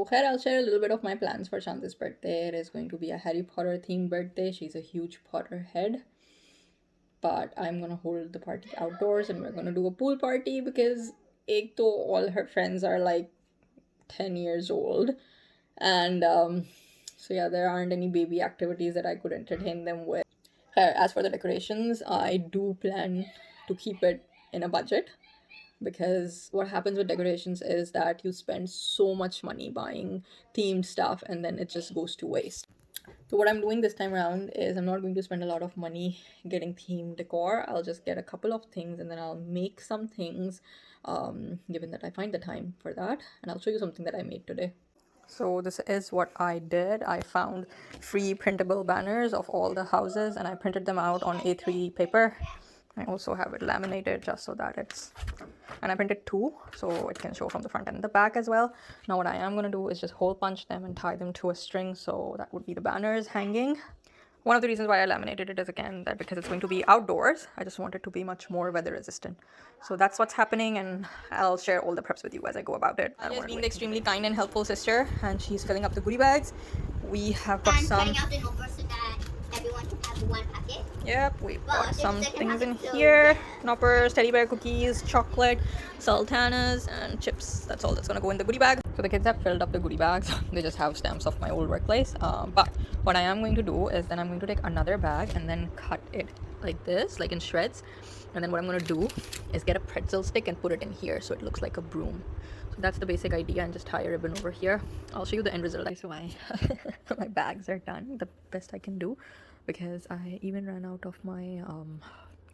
khair, I'll share a little bit of my plans for Shanti's birthday. It is going to be a Harry Potter themed birthday. She's a huge Potterhead. But I'm gonna hold the party outdoors and we're gonna do a pool party because all her friends are like 10 years old. And so yeah, there aren't any baby activities that I could entertain them with. As for the decorations, I do plan to keep it in a budget, because what happens with decorations is that you spend so much money buying themed stuff and then it just goes to waste. So what I'm doing this time around is I'm not going to spend a lot of money getting themed decor. I'll just get a couple of things and then I'll make some things, given that I find the time for that. And I'll show you something that I made today. So this is what I did. I found free printable banners of all the houses and I printed them out on A3 paper. I also have it laminated just so that it's... And I printed two so it can show from the front and the back as well. Now what I am going to do is just hole punch them and tie them to a string, so that would be the banners hanging. One of the reasons why I laminated it is, again, that because it's going to be outdoors, I just want it to be much more weather resistant. So that's what's happening, and I'll share all the preps with you as I go about it. Alia's being the extremely kind and helpful sister, and she's filling up the goodie bags. We have got some... out the numbers so that everyone can have one packet. Yep, we've got some things in here. Knoppers, teddy bear cookies, chocolate, sultanas, and chips. That's all that's gonna go in the goodie bag. So the kids have filled up the goodie bags. They just have stamps of my old workplace. But what I am going to do is then I'm going to take another bag and then cut it like this, like in shreds. And then what I'm gonna do is get a pretzel stick and put it in here so it looks like a broom. So that's the basic idea, and just tie a ribbon over here. I'll show you the end result. So my bags are done, the best I can do, because I even ran out of my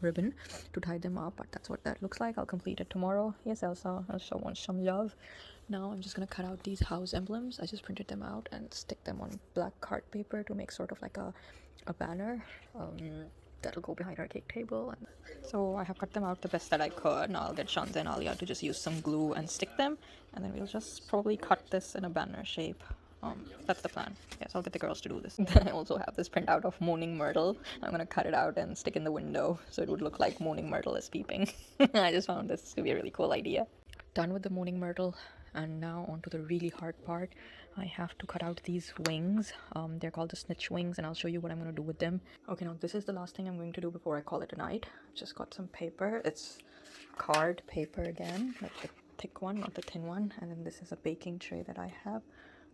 ribbon to tie them up, but that's what that looks like. I'll complete it tomorrow. Yes, Elsa, Elsa wants some love. Now I'm just gonna cut out these house emblems. I just printed them out and stick them on black card paper to make sort of like a banner that'll go behind our cake table. And so I have cut them out the best that I could. Now I'll get Shanta and Alia to just use some glue and stick them, and then we'll just probably cut this in a banner shape. That's the plan. Yes, I'll get the girls to do this. I also have this printout of Moaning Myrtle. I'm gonna cut it out and stick in the window so it would look like Moaning Myrtle is peeping. I just found this to be a really cool idea. Done with the Moaning Myrtle, and now on to the really hard part. I have to cut out these wings. They're called the Snitch wings, and I'll show you what I'm gonna do with them. Okay, now this is the last thing I'm going to do before I call it a night. Just got some paper. It's card paper again, like the thick one, not the thin one. And then this is a baking tray that I have.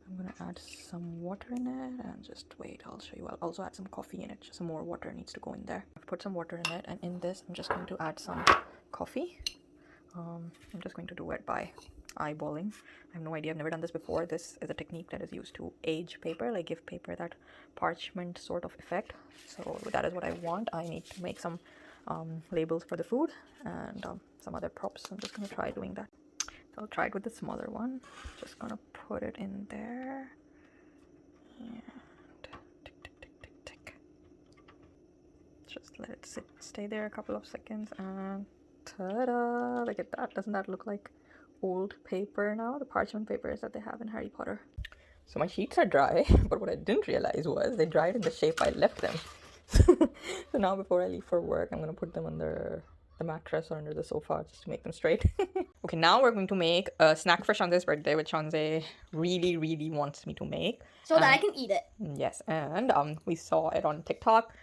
I'm gonna add some water in it and just wait, I'll show you. I'll also add some coffee in it. Just some more water needs to go in there. I've put some water in it, and in this I'm just going to add some coffee. I'm just going to do it by eyeballing. I have no idea, I've never done this before. This is a technique that is used to age paper, like give paper that parchment sort of effect. So that is what I want. I need to make some labels for the food and some other props. I'm just gonna try doing that. So I'll try it with the smaller one. Just gonna put it in there. And tick, tick, tick, tick, tick. Just let it stay there a couple of seconds, and ta-da! Look at that. Doesn't that look like old paper now? The parchment papers that they have in Harry Potter. So my sheets are dry, but what I didn't realize was they dried in the shape I left them. So now before I leave for work, I'm gonna put them under the mattress or under the sofa just to make them straight. Okay, now we're going to make a snack for Shanze's birthday, which Shanze really, really wants me to make. So that I can eat it. Yes, and we saw it on TikTok.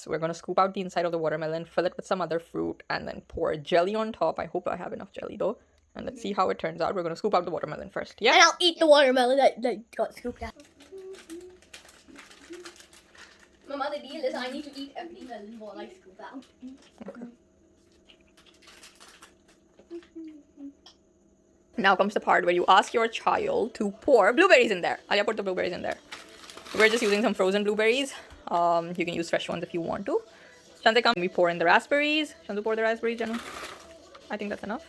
We're gonna scoop out the inside of the watermelon, fill it with some other fruit, and then pour jelly on top. I hope I have enough jelly though. And let's see how it turns out. We're gonna scoop out the watermelon first. Yeah? And I'll eat the watermelon that got scooped out. Mama, the deal is I need to eat every melon while I scoop out. Okay. Now comes the part where you ask your child to pour blueberries in there. Alia, put the blueberries in there. We're just using some frozen blueberries. You can use fresh ones if you want to. Shanze, come. We pour in the raspberries. Shanze, pour the raspberries, Janu. I think that's enough.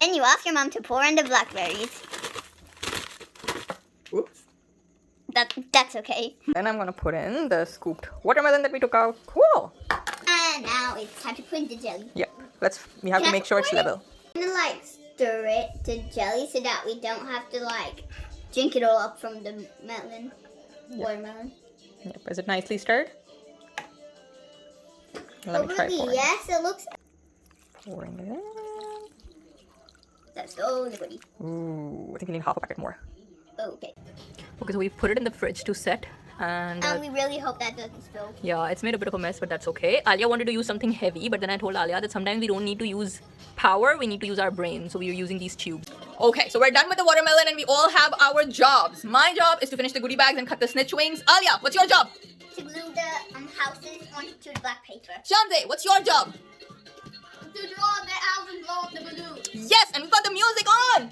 And you ask your mom to pour in the blackberries. Oops. That's okay. Then I'm gonna put in the scooped watermelon that we took out. Cool. And now it's time to put in the jelly. Yep. We have to make sure it's level. I'm gonna like stir it to jelly so that we don't have to like drink it all up from the melon. Yep. Watermelon. Yep. Is it nicely stirred? Let me try pouring. Yes, it looks. Pouring it in. That's so liquidy. Ooh, I think you need half a packet more. Oh, okay. Okay, so we've put it in the fridge to set. And we really hope that doesn't spill. yeah, it's made a bit of a mess, but that's okay. Alia wanted to use something heavy, but then I told Alia that sometimes we don't need to use power, we need to use our brain. So we are using these tubes. Okay, so we're done with the watermelon and we all have our jobs. My job is to finish the goodie bags and cut the snitch wings. Alia, what's your job? To glue the houses onto the black paper. Shanze, what's your job? To draw the house and blow up the balloon. Yes, and we've got the music on.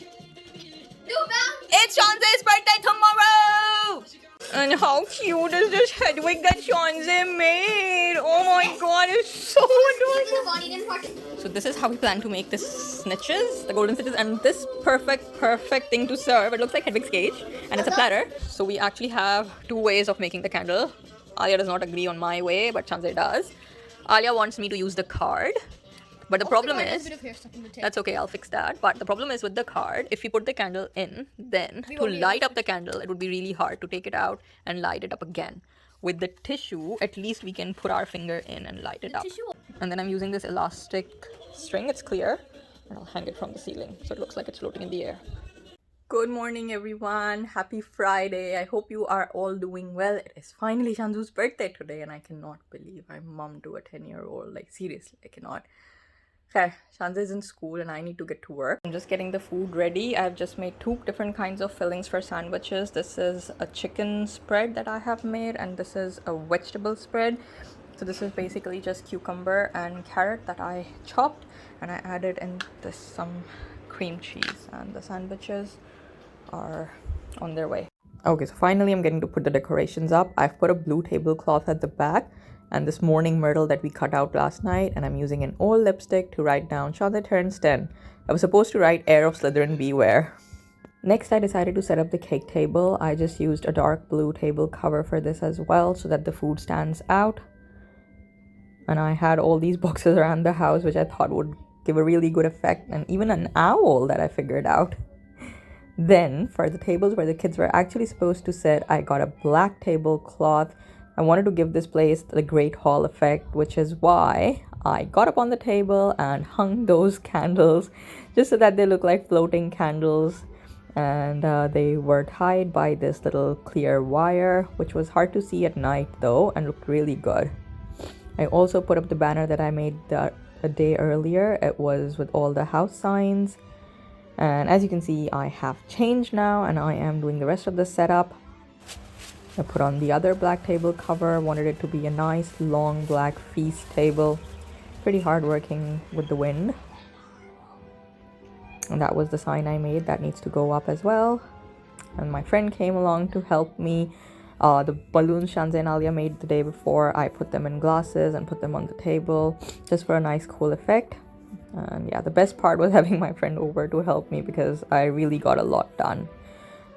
Bounce. It's Shanze's birthday tomorrow. And how cute is this Hedwig that Shanze made? Oh my god, it's so adorable. So this is how we plan to make this snitches, the golden snitches, and this perfect thing to serve. It looks like Hedwig's cage, and it's a platter. So we actually have two ways of making the candle. Alia does not agree on my way, but Shanze does. Alia wants me to use the card. But the problem is, that's okay, I'll fix that. But the problem is with the card, if you put the candle in, then to light up the candle, it would be really hard to take it out and light it up again. With the tissue, at least we can put our finger in and light it up. And then I'm using this elastic string, it's clear, and I'll hang it from the ceiling so it looks like it's floating in the air. Good morning, everyone. Happy Friday. I hope you are all doing well. It is finally Shanzu's birthday today, and I cannot believe I'm mom to a 10-year-old. Like, seriously, I cannot. Okay, Shanza is in school and I need to get to work. I'm just getting the food ready. I've just made two different kinds of fillings for sandwiches. This is a chicken spread that I have made, and this is a vegetable spread. So this is basically just cucumber and carrot that I chopped, and I added in this some cream cheese, and the sandwiches are on their way. Okay, so finally I'm getting to put the decorations up. I've put a blue tablecloth at the back and this morning myrtle that we cut out last night, and I'm using an old lipstick to write down Shada turns 10. I was supposed to write Heir of Slytherin beware. Next, I decided to set up the cake table. I just used a dark blue table cover for this as well so that the food stands out. And I had all these boxes around the house which I thought would give a really good effect, and even an owl that I figured out. Then, for the tables where the kids were actually supposed to sit, I got a black tablecloth. I wanted to give this place the Great Hall effect, which is why I got up on the table and hung those candles just so that they look like floating candles. And they were tied by this little clear wire, which was hard to see at night though and looked really good. I also put up the banner that I made a day earlier. It was with all the house signs. And as you can see, I have changed now and I am doing the rest of the setup. I put on the other black table cover, wanted it to be a nice long black feast table. Pretty hard working with the wind. And that was the sign I made that needs to go up as well. And my friend came along to help me. The balloons Shanze and Alia made the day before, I put them in glasses and put them on the table just for a nice cool effect. And yeah, the best part was having my friend over to help me because I really got a lot done.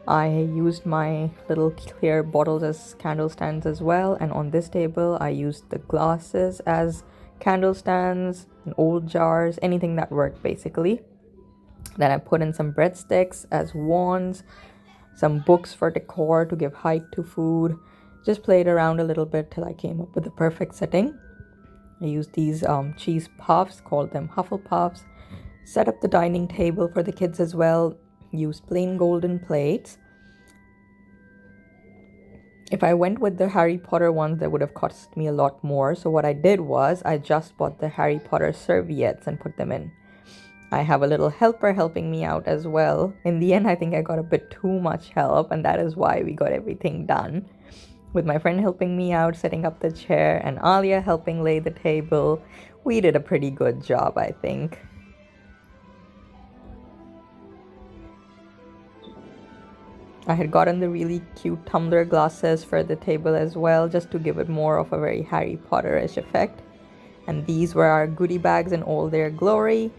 I used my little clear bottles as candle stands as well, and on this table I used the glasses as candle stands and old jars, anything that worked basically. Then I put in some breadsticks as wands, some books for decor to give height to food. Just played around a little bit till I came up with the perfect setting. I used these cheese puffs, called them Huffle Puffs. Set up the dining table for the kids as well. Used plain golden plates. If I went with the Harry Potter ones, that would have cost me a lot more. So what I did was I just bought the Harry Potter serviettes and put them in. I have a little helper helping me out as well. In the end, I think I got a bit too much help, and that is why we got everything done. With my friend helping me out, setting up the chair, and Alia helping lay the table, we did a pretty good job, I think. I had gotten the really cute tumbler glasses for the table as well, just to give it more of a very Harry Potter-ish effect. And these were our goodie bags in all their glory.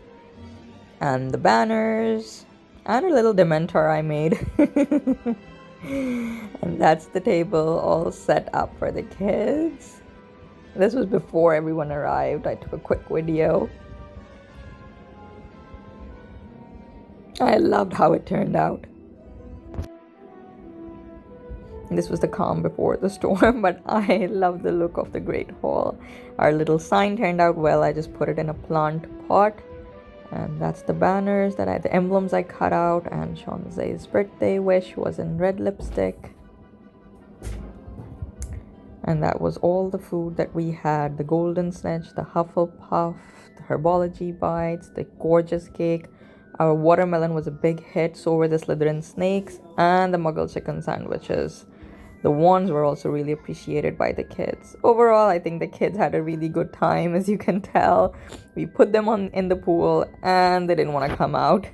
And the banners. And a little Dementor I made. And that's the table all set up for the kids. This was before everyone arrived. I took a quick video. I loved how it turned out. This was the calm before the storm, but I love the look of the Great Hall. Our little sign turned out well. I just put it in a plant pot And that's the banners the emblems I cut out, and Shanzay's birthday wish was in red lipstick. And that was all the food that we had. The golden snitch, the Huffle Puff, the herbology bites, the gorgeous cake. Our watermelon was a big hit, so were the Slytherin snakes, and the Muggle chicken sandwiches. The wands were also really appreciated by the kids. Overall, I think the kids had a really good time, as you can tell. We put them in the pool and they didn't want to come out.